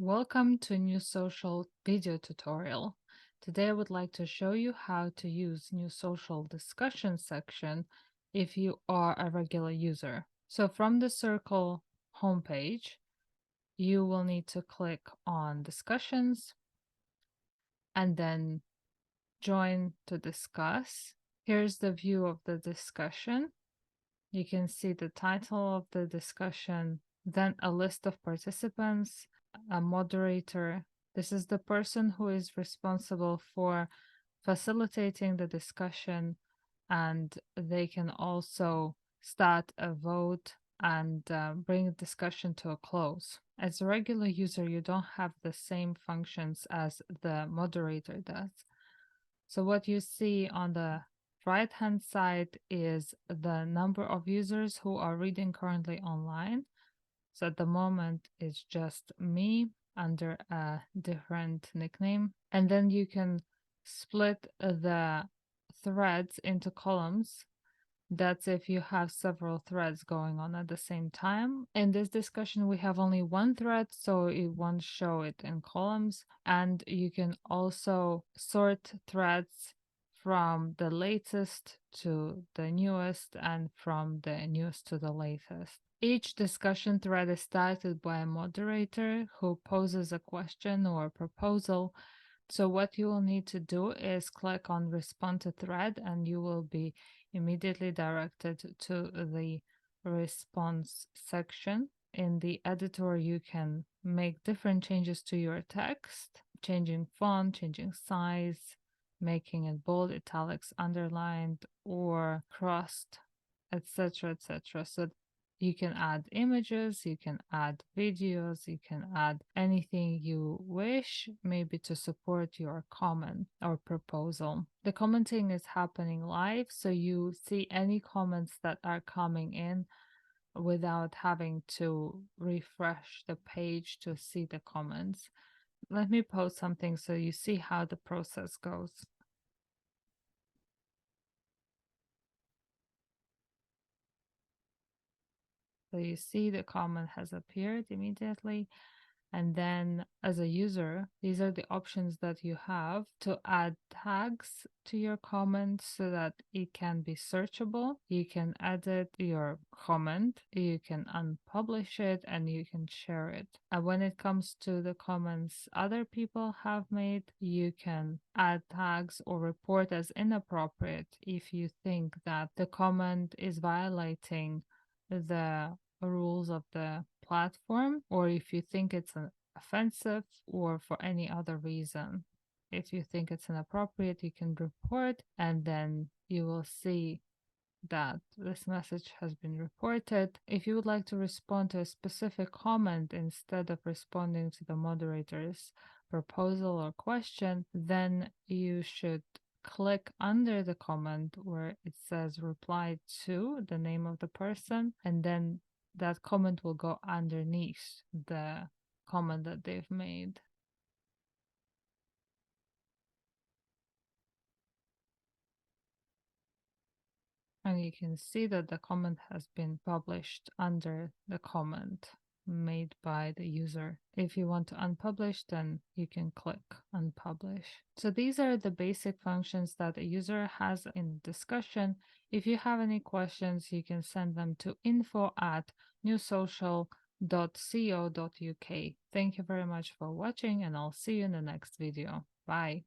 Welcome to NewsSocial video tutorial. Today I would like to show you how to use NewsSocial discussion section if you are a regular user. So from the Circle homepage, you will need to click on discussions and then join to discuss. Here's the view of the discussion. You can see the title of the discussion, then a list of participants, a moderator. This is the person who is responsible for facilitating the discussion, and they can also start a vote and bring the discussion to a close. As a regular user, you don't have the same functions as the moderator does. So what you see on the right-hand side is the number of users who are reading currently online. So at the moment, it's just me under a different nickname. And then you can split the threads into columns. That's if you have several threads going on at the same time. In this discussion, we have only one thread, so it won't show it in columns. And you can also sort threads from the latest to the newest and from the newest to the latest. Each discussion thread is started by a moderator who poses a question or a proposal. So what you will need to do is click on respond to thread and you will be immediately directed to the response section. In the editor, you can make different changes to your text, changing font, changing size, making it bold, italics, underlined, or crossed, etc., etc. So you can add images, you can add videos, you can add anything you wish, maybe to support your comment or proposal. The commenting is happening live, so you see any comments that are coming in without having to refresh the page to see the comments. Let me post something so you see how the process goes. So you see the comment has appeared immediately. And then as a user, these are the options that you have to add tags to your comment so that it can be searchable. You can edit your comment, you can unpublish it, and you can share it. And when it comes to the comments other people have made, you can add tags or report as inappropriate if you think that the comment is violating the rules of the platform, or if you think it's offensive, or for any other reason. If you think it's inappropriate, you can report, and then you will see that this message has been reported. If you would like to respond to a specific comment instead of responding to the moderator's proposal or question, then you should click under the comment where it says reply to the name of the person, and then that comment will go underneath the comment that they've made. And you can see that the comment has been published under the comment made by the user. If you want to unpublish, then you can click unpublish. So these are the basic functions that a user has in discussion. If you have any questions, you can send them to info@newsocial.co.uk. Thank you very much for watching, and I'll see you in the next video. Bye.